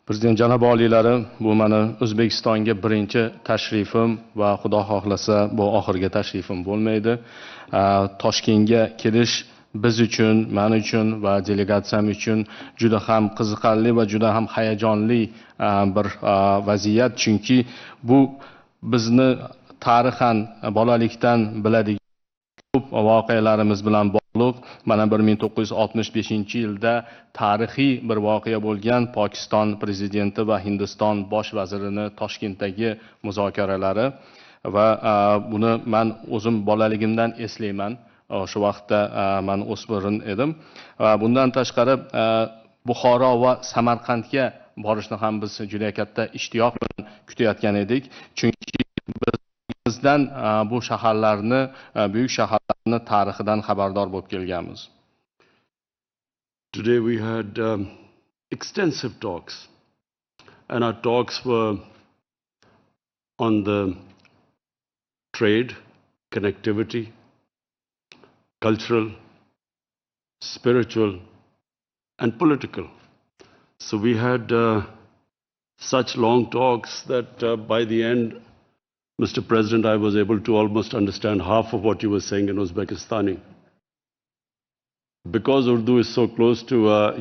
Prezident janob oliylari, bu meni O'zbekistonga birinchi tashrifim va Xudo xohlasa bu oxirgi tashrifim bo'lmaydi. Toshkentga kelish biz uchun, men uchun va delegatsiyam uchun juda ham qiziqarli va juda ham hayajonli bir vaziyat, chunki bu bizni tarixan bolalikdan biladigan ko'p voqealarimiz bilan bog'liq. Mana 1965-yilda tarixiy bir voqea bo'lgan Pokiston prezidenti va Hindiston bosh vazirini Toshkentdagi muzokaralari va buni men o'zim bolaligimdan eslayman. O'sha vaqtda men o'smir edim. Bundan tashqari Buxoro va Samarqandga borishni ham biz juda katta ishtiyoq bilan kutayotgan edik. Chunki bizdan bu shaharlarni, büyük shaharlarni tarixidan xabardor bo'lib kelganmiz. Today we had extensive talks, and our talks were on the trade, connectivity, cultural, spiritual, and political. So we had such long talks that by the end, Mr. President, I was able to almost understand half of what you were saying in Uzbekistani. Because Urdu is so close to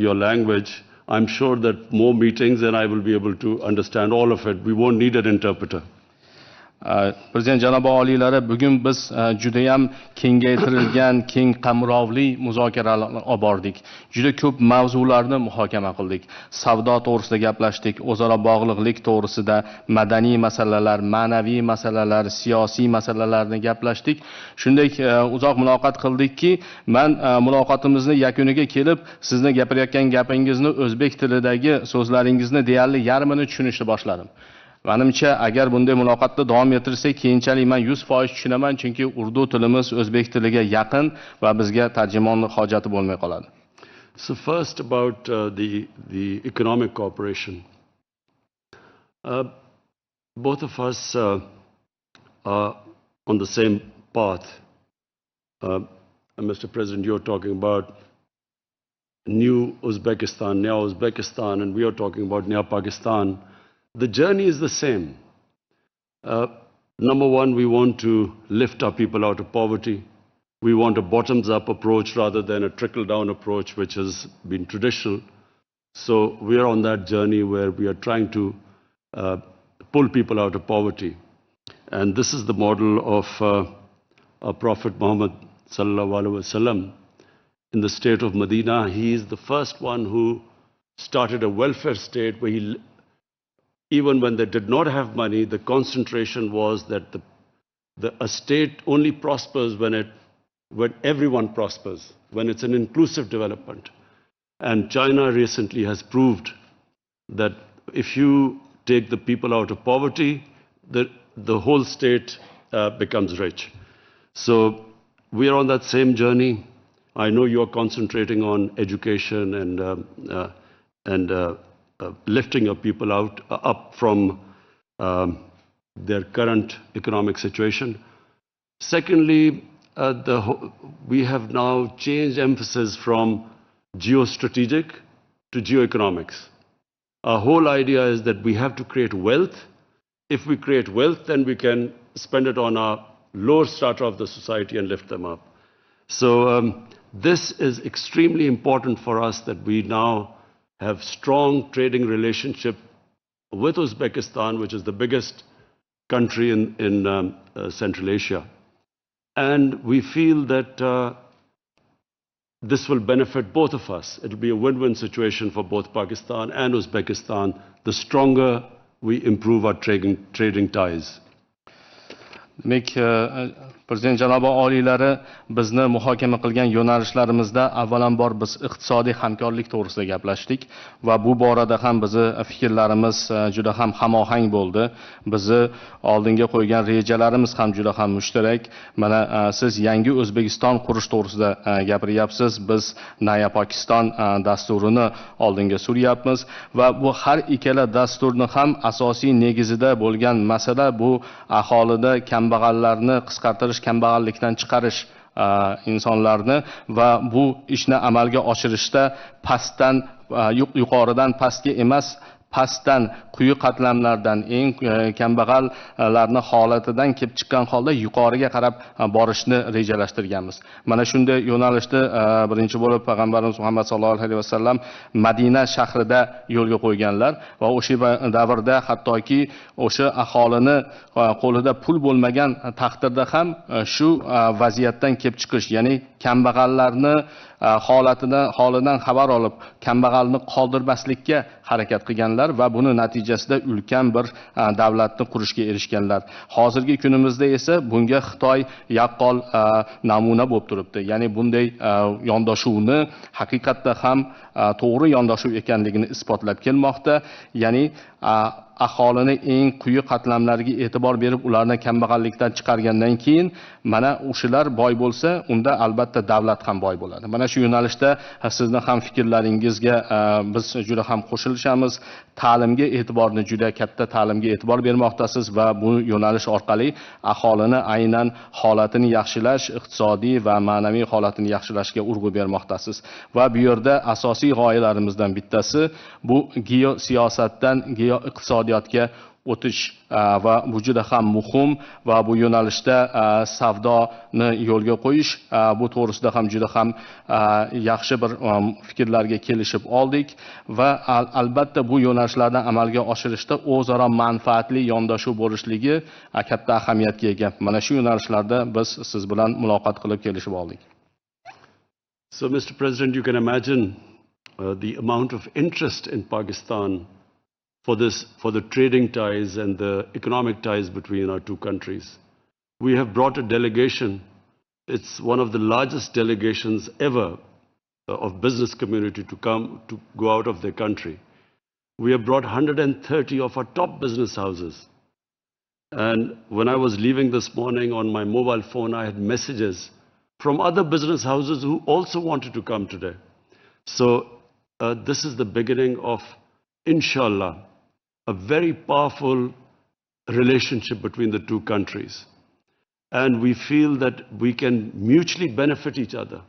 your language, I'm sure that more meetings and I will be able to understand all of it. We won't need an interpreter. Prezident janob oliylari, bugun biz juda ham kengaytirilgan, keng qamrovli muzokaralar olib bordik. Juda ko'p mavzularni muhokama qildik. Savdo to'g'risida gaplashdik, o'zaro bog'liqlik to'g'risida, madaniy masalalar, ma'naviy masalalar, siyosiy masalalarni gaplashdik. Shunday uzoq muloqot qildikki, men muloqotimizni yakuniga kelib, sizni gapirayotgan gapingizni o'zbek tilidagi so'zlaringizni deyarli yarmini tushunishni boshladim. Menimcha, agar bunday muloqotda davom ettirsak, keyinchalik men 100% tushunaman, chunki urdu tilimiz o'zbek tiliga yaqin va bizga tarjimonning hojati bo'lmay qoladi. So first about the economic cooperation. Both of us are on the same path. Mr. President, you're talking about new Uzbekistan, Naya Uzbekistan, and we are talking about Naya Pakistan. The journey is the same. Number one, we want to lift our people out of poverty. We want a bottoms-up approach rather than a trickle-down approach, which has been traditional. So we are on that journey where we are trying to pull people out of poverty. And this is the model of our Prophet Muhammad sallallahu alaihi wasallam. In the state of Medina, he is the first one who started a welfare state where even when they did not have money, the concentration was that a state only prospers when everyone prospers, when it's an inclusive development. And China recently has proved that if you take the people out of poverty, the whole state becomes rich. So we are on that same journey. I know you are concentrating on education and lifting your people up from their current economic situation. Secondly, we have now changed emphasis from geostrategic to geoeconomics. Our whole idea is that we have to create wealth. If we create wealth, then we can spend it on our lower strata of the society and lift them up. So this is extremely important for us, that we now have strong trading relationship with Uzbekistan, which is the biggest country in Central Asia. And we feel that this will benefit both of us. It will be a win-win situation for both Pakistan and Uzbekistan, the stronger we improve our trading ties. Prezident janobi oliylari, bizni muhokama qilgan yo'nalishlarimizda avvalambor biz iqtisodiy hamkorlik to'g'risida gaplashdik va bu borada ham bizni fikrlarimiz juda ham hamohang bo'ldi. Bizni oldinga qo'ygan rejalarimiz ham juda ham mushtarak. Mana siz yangi O'zbekiston qurish to'g'risida gapiryapsiz. Biz Naya Pokiston dasturini oldinga suryapmiz va bu har ikkala dasturni ham asosiy negizida bo'lgan masala bu aholida kambag'allarni qisqartirish, kambag'allikdan chiqarish insonlarni va bu ishni amalga oshirishda pastdan yuqoridan pastga emas, pastdan, quyi qatlamlardan, eng kambag'allarning holatidan kelib chiqqan holda yuqoriga qarab borishni rejalashtirganmiz. Mana shunday yo'nalishda birinchi bo'lib payg'ambarimiz Muhammad sallallohu alayhi vasallam Madina shahrida yo'lga qo'yganlar va o'sha davrda hattoki o'sha aholini qo'lida pul bo'lmagan taqdirda ham shu vaziyatdan kelib chiqish, ya'ni kambag'allarni holidan xabar olib, kambag'alni qoldirmaslikka harakat qilganlar va buni natijasida ulkan bir davlatni qurishga erishganlar. Hozirgi kunimizda esa bunga Xitoy yaqqol namuna bo'lib turibdi. Ya'ni bunday yondashuvni haqiqatda ham to'g'ri yondashuv ekanligini isbotlab kelmoqda. Ya'ni aholini eng quyi qatlamlariga e'tibor berib, ularni kambag'allikdan chiqargandan keyin mana o'shalar boy bo'lsa, unda albatta davlat ham boy bo'ladi. Mana shu yo'nalishda sizni ham fikrlaringizga biz juda ham qo'shilishamiz. Ta'limga e'tiborni, juda katta ta'limga e'tibor bermoqdasiz va bu yo'nalish orqali aholini aynan holatini yaxshilash, iqtisodiy va ma'naviy holatini yaxshilashga urg'u bermoqdasiz. Va bu yerda asosiy g'oyalarimizdan bittasi bu geosiyosatdan geoiqtisodiyotga o'tish va bu juda ham muhim va bu yo'nalishda savdoni yo'lga qo'yish, bu to'g'risida ham juda ham yaxshi bir fikrlarga kelishib oldik va albatta bu yo'nalishlardan amalga oshirishda o'zaro manfaatli yondashuv bo'lishligi katta ahamiyatga ega. Mana shu yo'nalishlarda biz siz bilan muloqot qilib kelishib oldik. So Mr. President, you can imagine the amount of interest in Pakistan for the trading ties and the economic ties between our two countries. We have brought a delegation. It's one of the largest delegations ever of business community to come to go out of their country. We have brought 130 of our top business houses. And when I was leaving this morning on my mobile phone, I had messages from other business houses who also wanted to come today. So this is the beginning of, inshallah, a very powerful relationship between the two countries. And we feel that we can mutually benefit each other.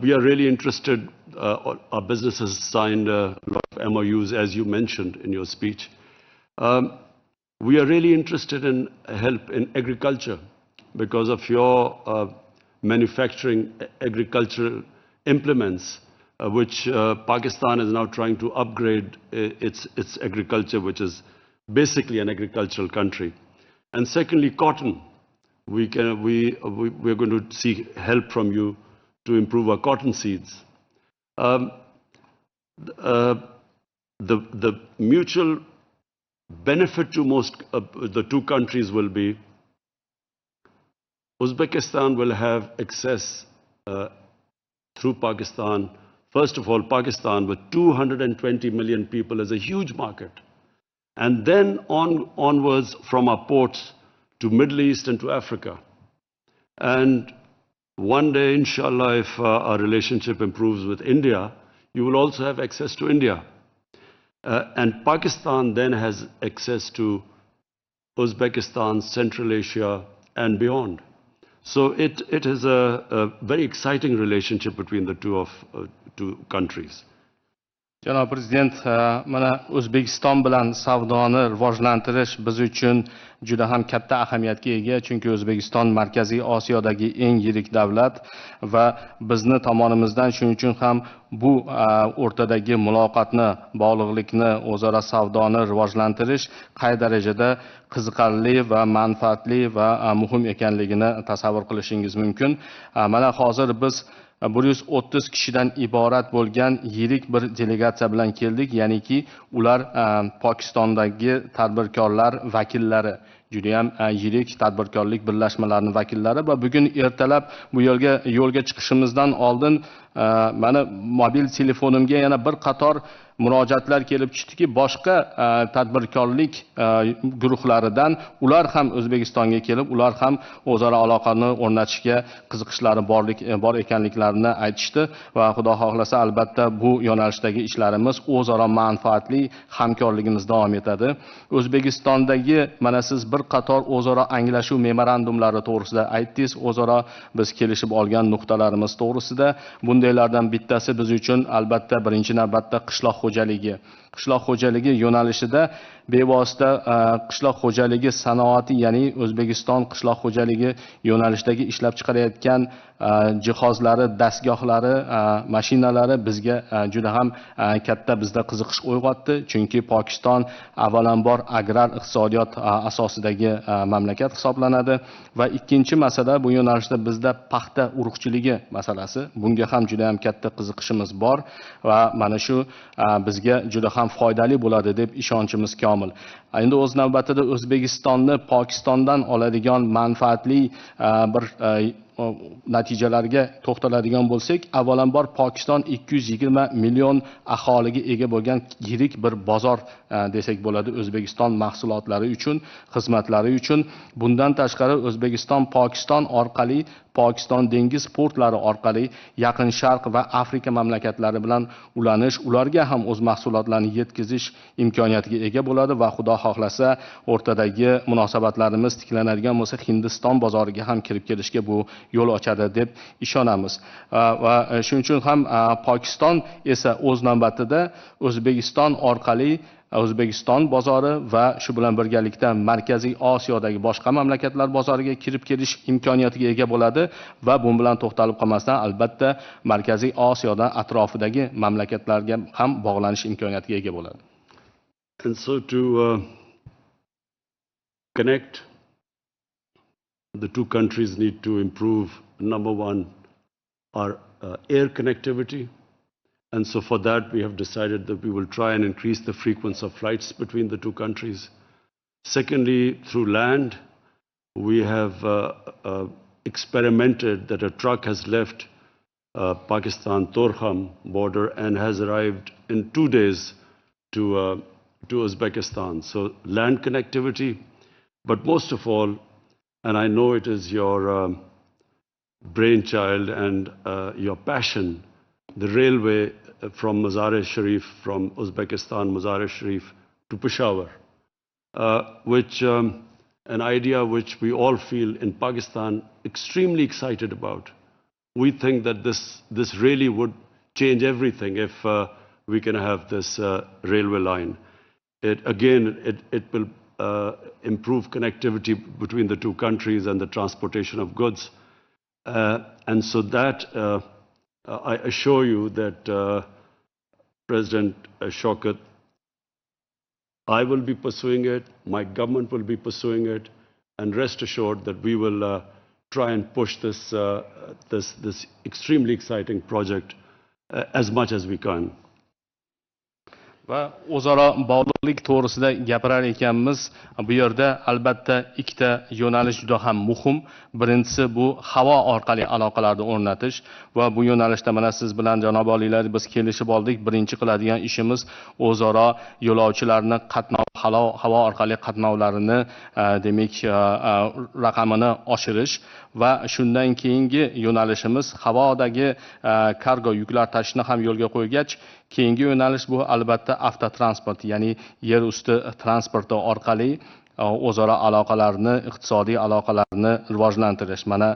We are really interested, our business has signed a lot of MOUs, as you mentioned in your speech. We are really interested in help in agriculture because of your manufacturing agricultural implements, which Pakistan is now trying to upgrade its agriculture, which is basically an agricultural country. And secondly, cotton. We're going to seek help from you to improve our cotton seeds. The mutual benefit to the two countries will be Uzbekistan will have access through Pakistan. First of all, Pakistan with 220 million people is a huge market. And then onwards from our ports to Middle East and to Africa. And one day, inshallah, if our relationship improves with India, you will also have access to India. And Pakistan then has access to Uzbekistan, Central Asia and beyond. So it is a very exciting relationship between the two countries. Janob Prezident, mana O'zbekiston bilan savdoni rivojlantirish biz uchun juda ham katta ahamiyatga ega, chunki O'zbekiston Markaziy Osiyodagi eng yirik davlat va bizni tomonimizdan shuning uchun ham bu o'rtadagi muloqotni, bog'liqlikni, o'zaro savdoni rivojlantirish qay darajada qiziqarli va manfaatli va muhim ekanligini tasavvur qilishingiz mumkin. Mana hozir biz 130 kishidan iborat bo'lgan yirik bir delegatsiya bilan keldik, ya'niki ular Pokistondagi tadbirkorlar vakillari, juda ham yirik tadbirkorlik birlashmalarining vakillari va bugun ertalab bu yo'lga chiqishimizdan oldin mana mobil telefonimga yana bir qator murojaatlar kelib tushdiki, boshqa tadbirkorlik guruhlaridan ular ham O'zbekistonga kelib, ular ham o'zaro aloqani o'rnatishga qiziqishlari bor ekanliklarini aytishdi va xudo xohlasa albatta bu yo'nalishdagi ishlarimiz o'zaro manfaatli hamkorligimiz davom etadi. O'zbekistondagi mana siz bir qator o'zaro anglashuv memorandumlari to'g'risida aytdingiz, o'zaro biz kelishib olgan nuqtalarimiz to'g'risida. Bundaylardan bittasi biz uchun albatta birinchi navbatda qishloq xo'jaligi. qishloq xo'jaligi yo'nalishida bevosita qishloq xo'jaligi sanoati, ya'ni O'zbekiston qishloq xo'jaligi yo'nalishidagi ishlab chiqarayotgan jihozlari, dastgohlari, mashinalari bizga juda ham katta bizda qiziqish uyg'otdi. Chunki Pokiston avvalambor agrar iqtisodiyot asosidagi mamlakat hisoblanadi va ikkinchi masala bu yo'nalishda bizda paxta urug'chiligi masalasi. Bunga ham juda ham katta qiziqishimiz bor va mana shu bizga juda ham foydali bo'ladi deb ishonchimiz komil. Endi o'z navbatida O'zbekistonni Pokistondan oladigan manfaatli bir natijalarga to'xtaladigan bo'lsak, avvalambor Pokiston 220 million aholiga ega bo'lgan yirik bir bozor desak bo'ladi O'zbekiston mahsulotlari uchun, xizmatlari uchun. Bundan tashqari O'zbekiston Pokiston orqali, Pokiston dengiz portlari orqali Yaqin Sharq va Afrika mamlakatlari bilan ulanish, ularga ham o'z mahsulotlarini yetkazish imkoniyatiga ega bo'ladi va Xudo xohlasa o'rtadagi munosabatlarimiz tiklanadigan bo'lsa Hindiston bozoriga ham kirib kelishga bu yo'l ochadi deb ishonamiz. Va shuning uchun ham Pokiston esa o'z navbatida O'zbekiston orqali O'zbekiston bozori va shu bilan birgalikda Markaziy Osiyodagi boshqa mamlakatlar bozoriga kirib kelish imkoniyatiga ega bo'ladi va bu bilan to'xtalib qolmasdan albatta Markaziy Osiyodan atrofidagi mamlakatlarga ham bog'lanish imkoniyatiga ega bo'ladi. And so to connect, the two countries need to improve, number one, our air connectivity. And so for that, we have decided that we will try and increase the frequency of flights between the two countries. Secondly, through land, we have experimented that a truck has left Pakistan-Torkham border and has arrived in 2 days to Uzbekistan. So land connectivity, but most of all, and I know it is your brainchild and your passion, the railway from Mazar-e-Sharif, from Uzbekistan, Mazar-e-Sharif to Peshawar, which an idea which we all feel in Pakistan extremely excited about. We think that this really would change everything if we can have this railway line. It will improve connectivity between the two countries and the transportation of goods. And so that I assure you that President Shaukat, I will be pursuing it, my government will be pursuing it, and rest assured that we will try and push this extremely exciting project as much as we can. Va o'zaro bog'liqlik to'g'risida gapirar ekanmiz. Bu yerda albatta ikkita yo'nalish juda ham muhim. Birinchisi bu havo orqali aloqalarni o'rnatish va bu yo'nalishda mana siz bilan janob oliylar biz kelishib oldik. Birinchi qiladigan ishimiz o'zaro yo'lovchilarni havo orqali qatnovlarini demak raqamini oshirish va shundan keyingi yo'nalishimiz havodagi kargo yuklar tashishni ham yo'lga qo'ygach, keyingi yo'nalish bu albatta avtotransport, ya'ni yer usti transporti orqali o'zaro aloqalarni, iqtisodiy aloqalarni rivojlantirish. Mana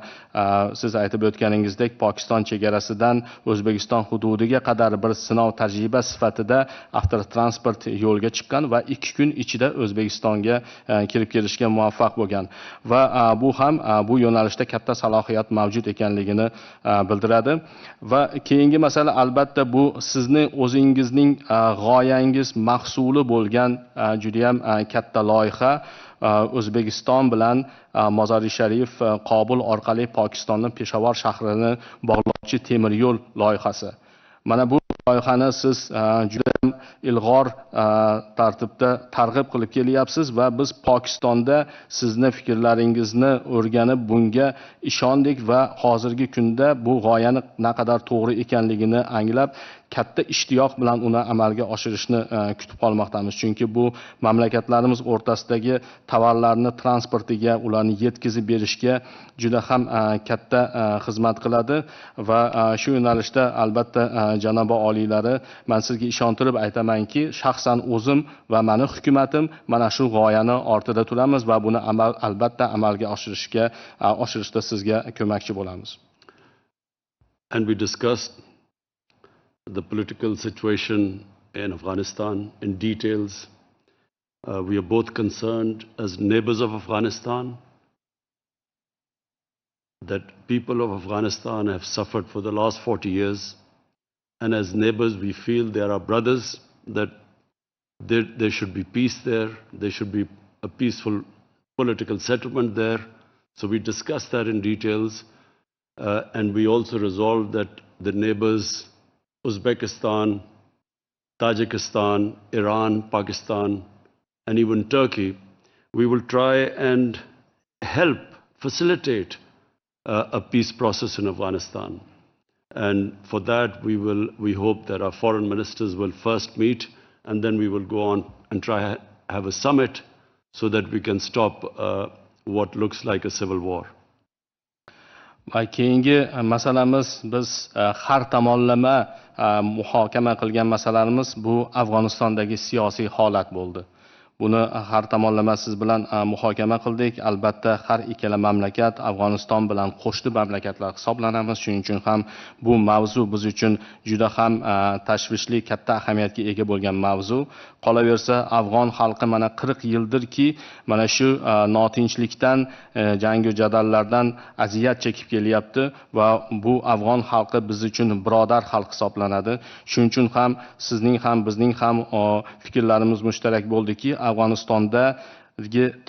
siz aytib o'tganingizdek, Pokiston chegarasidan O'zbekiston hududiga qadar bir sinov tajriba sifatida avtotransport yo'lga chiqqan va 2 kun ichida O'zbekistonga kirib kelishga muvaffaq bo'lgan. Va bu ham bu yo'nalishda katta salohiyat mavjud ekanligini bildiradi. Va keyingi masala albatta bu sizni o'zingizning g'oyangiz mahsuli bo'lgan juda ham katta loyiha. O'zbekiston bilan Mazar-e-Sharif Qobul orqali Pokistonning Peshawar shahrini bog'lovchi temir yo'l loyihasi. Mana bu loyihani siz juda ham ilg'or tartibda targ'ib qilib kelyapsiz va biz Pokistonda sizni fikrlaringizni o'rganib bunga ishondik va hozirgi kunda bu g'oyani naqadar to'g'ri ekanligini anglab katta ishtiyoq bilan uni amalga oshirishni kutib qolmoqdamiz. Chunki bu mamlakatlarimiz o'rtasidagi tovarlarni transportiga, ularni yetkazib berishga juda ham katta xizmat qiladi va shu yo'nalishda albatta janob oliylari, men sizga ishontirib aytamanki, shaxsan o'zim va meni hukumatim mana shu g'oyani ortida turamiz va buni albatta amalga oshirishda sizga ko'makchi bo'lamiz. And we discussed the political situation in Afghanistan in details. We are both concerned as neighbors of Afghanistan that people of Afghanistan have suffered for the last 40 years. And as neighbors, we feel they are our brothers, that there should be peace there, there should be a peaceful political settlement there. So we discussed that in details. And we also resolved that the neighbors, Uzbekistan, Tajikistan, Iran, Pakistan, and even Turkey, we will try and help facilitate a peace process in Afghanistan. And for that, we hope that our foreign ministers will first meet, and then we will go on and try to have a summit so that we can stop what looks like a civil war. Va keyingi masalamiz biz har tomonlama muhokama qilgan masalarimiz bu Afg'onistondagi siyosiy holat bo'ldi. Buni har tomonlama siz bilan muhokama qildik. Albatta har ikkala mamlakat Afg'oniston bilan qo'shni mamlakatlar hisoblanamiz. Shuning uchun ham bu mavzu biz uchun juda ham tashvishli, katta ahamiyatga ega bo'lgan mavzu. Qolaversa, afg'on xalqi mana 40 yildirki mana shu notinchlikdan, jangu jadallardan aziyat chekib kelyapti va bu afg'on xalqi biz uchun birodar xalq hisoblanadi. Shuning uchun ham sizning ham bizning ham fikrlarimiz mushtarak bo'ldiki, Afg'onistonda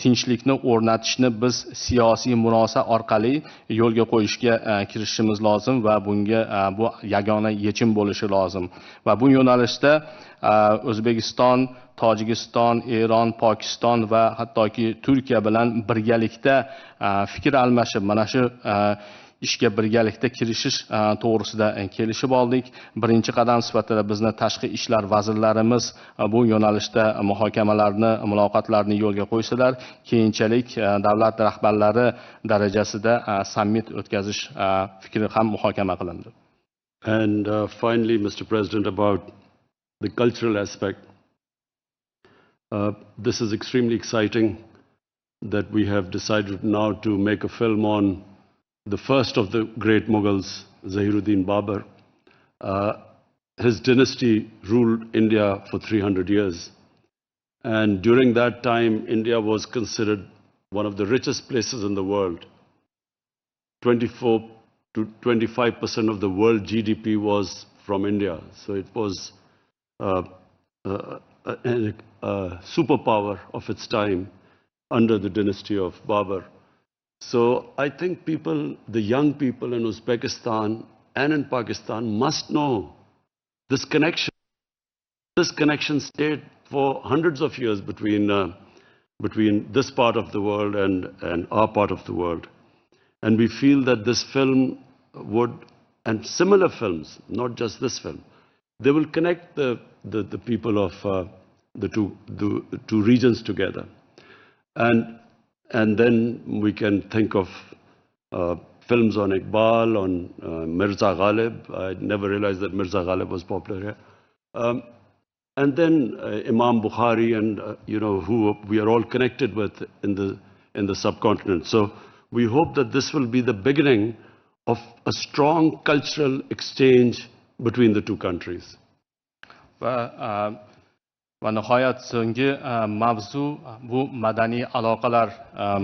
tinchlikni o'rnatishni biz siyosiy murosa orqali yo'lga qo'yishga kirishimiz lozim va bunga bu yagona yechim bo'lishi lozim. Va bu yo'nalishda O'zbekiston, Tojikiston, Eron, Pokiston va hattoki Turkiya bilan birgalikda fikr almashib mana shu ishga birgalikda kirishish to'g'risida kelishib oldik. Birinchi qadam sifatida bizni tashqi ishlar vazirlarimiz bu yo'nalishda muhokamalarni, muloqotlarni yo'lga qo'ysalar, keyinchalik davlat rahbarlari darajasida summit o'tkazish fikri ham muhokama qilindi. And finally, Mr. President, about the cultural aspect. This is extremely exciting that we have decided now to make a film on the first of the great Mughals, Zahiruddin Babur. His dynasty ruled India for 300 years. And during that time, India was considered one of the richest places in the world. 24 to 25% of the world GDP was from India. So it was a superpower of its time under the dynasty of Babur. So I think the young people in Uzbekistan and in Pakistan must know this connection. This connection stayed for hundreds of years between this part of the world and our part of the world. And we feel that this film would, and similar films, not just this film, they will connect the people of the two regions together. And then we can think of films on Iqbal, on Mirza Ghalib. I never realized that Mirza Ghalib was popular here. And then Imam Bukhari and, who we are all connected with in the subcontinent. So we hope that this will be the beginning of a strong cultural exchange between the two countries. Va nihoyat so'nggi mavzu bu madaniy aloqalar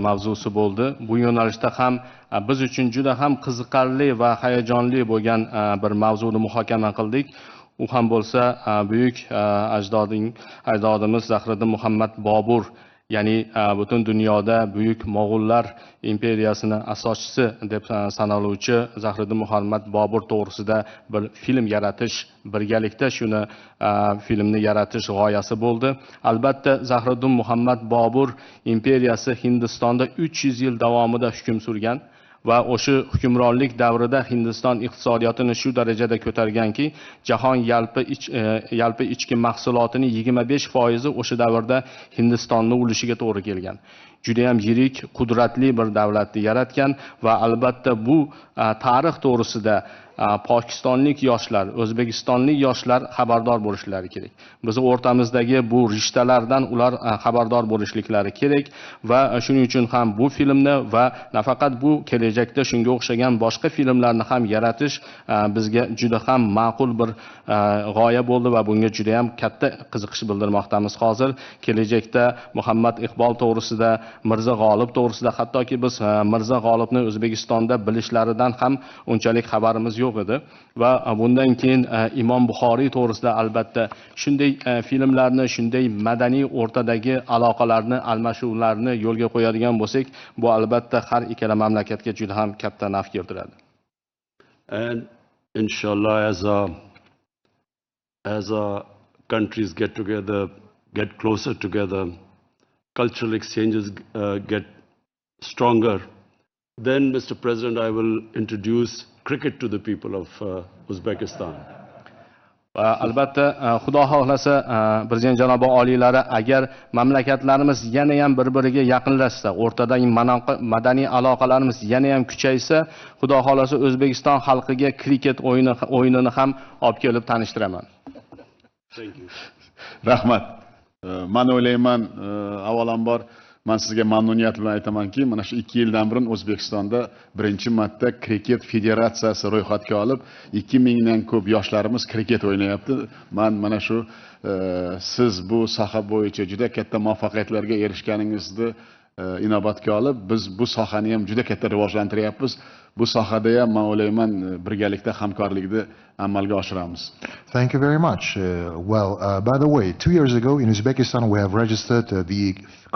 mavzusi bo'ldi. Bu yo'nalishda ham biz uchun juda ham qiziqarli va hayajonli bo'lgan bir mavzuni muhokama qildik. U ham bo'lsa buyuk ajdodimiz Zahiriddin Muhammad Bobur, ya'ni butun dunyoda buyuk Mo'g'ullar imperiyasini asoschisi deb sanaluvchi Zahiriddin Muhammad Bobur to'g'risida bir film yaratish, birgalikda shuni filmni yaratish g'oyasi bo'ldi. Albatta Zahiriddin Muhammad Bobur imperiyasi Hindistonda 300 yil davomida hukm surgan va o'sha hukmronlik davrida Hindiston iqtisodiyotini shu darajada ko'targanki, jahon yalpi ichki mahsulotining 25% o'sha davrda Hindistonning ulushiga to'g'ri kelgan. juda ham yirik, qudratli bir davlatni yaratgan va albatta bu tarix to'g'risida pokistonlik yoshlar, o'zbekistonlik yoshlar xabardor bo'lishlari kerak. Bizni o'rtamizdagi bu rishtalardan ular xabardor bo'lishliklari kerak va shuning uchun ham bu filmni va nafaqat bu kelajakda shunga o'xshagan boshqa filmlarni ham yaratish bizga juda ham ma'qul bir g'oya bo'ldi va bunga juda ham katta qiziqish bildirmoqdamiz. Hozir kelajakda Muhammad Iqbol to'g'risida, Mirza G'olib to'g'risida, hattoki biz Mirza G'olibni O'zbekistonda bilishlaridan ham unchalik xabarimiz yo'q edi va bundan keyin Imom Buxoriy to'g'risida albatta shunday filmlarni, shunday madaniy o'rtadagi aloqalarni, almashuvlarni yo'lga qo'yadigan bo'lsak, bu albatta har ikkala mamlakatga juda ham katta naf keltiradi. And inshallah, as our countries get together, get closer together, cultural exchanges get stronger, then, Mr. President, I will introduce cricket to the people of Uzbekistan. Albatta, Xudo xohlasa, Prezident janobi oliylari agar mamlakatlarimiz yana ham bir-biriga yaqinlashsa, o'rtadagi madaniy aloqalarimiz yana ham kuchaysa, Xudo xohlasa O'zbekiston xalqiga kriket o'yinini ham olib kelib tanishtiraman. Thank you. Rahmat. Men o'ylayman, avvalambor men sizga mamnuniyat bilan aytamanki, mana shu 2 yildan burun O'zbekistonda birinchi marta kriket federatsiyasi ro'yxatga olib, 2000 dan ko'p yoshlarimiz kriket o'ynayapti. Men mana shu siz bu soha bo'yicha juda katta muvaffaqiyatlarga erishganingizni inobatga olib, biz bu sohani ham juda katta rivojlantiryapmiz. Bu sohada ham men o'ylayman birgalikda hamkorlikni amalga oshiramiz. Thank you very much. By the way, 2 years ago in Uzbekistan we have registered the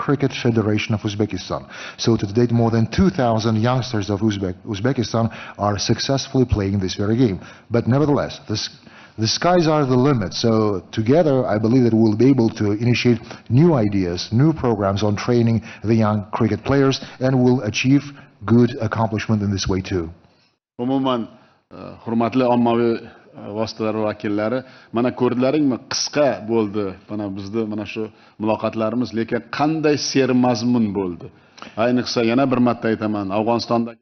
Cricket Federation of Uzbekistan. So to date more than 2,000 youngsters of Uzbekistan are successfully playing this very game. But nevertheless, the skies are the limit. So together I believe that we'll be able to initiate new ideas, new programs on training the young cricket players, and we'll achieve good accomplishment in this way too. Umuman hurmatli ommaviy vositalar vakillari, mana ko'rdilaringmi, qisqa bo'ldi mana bizda mana shu muloqotlarimiz, lekin qanday sermazmun bo'ldi. Ayniqsa yana bir marta aytaman, Afg'onistondagi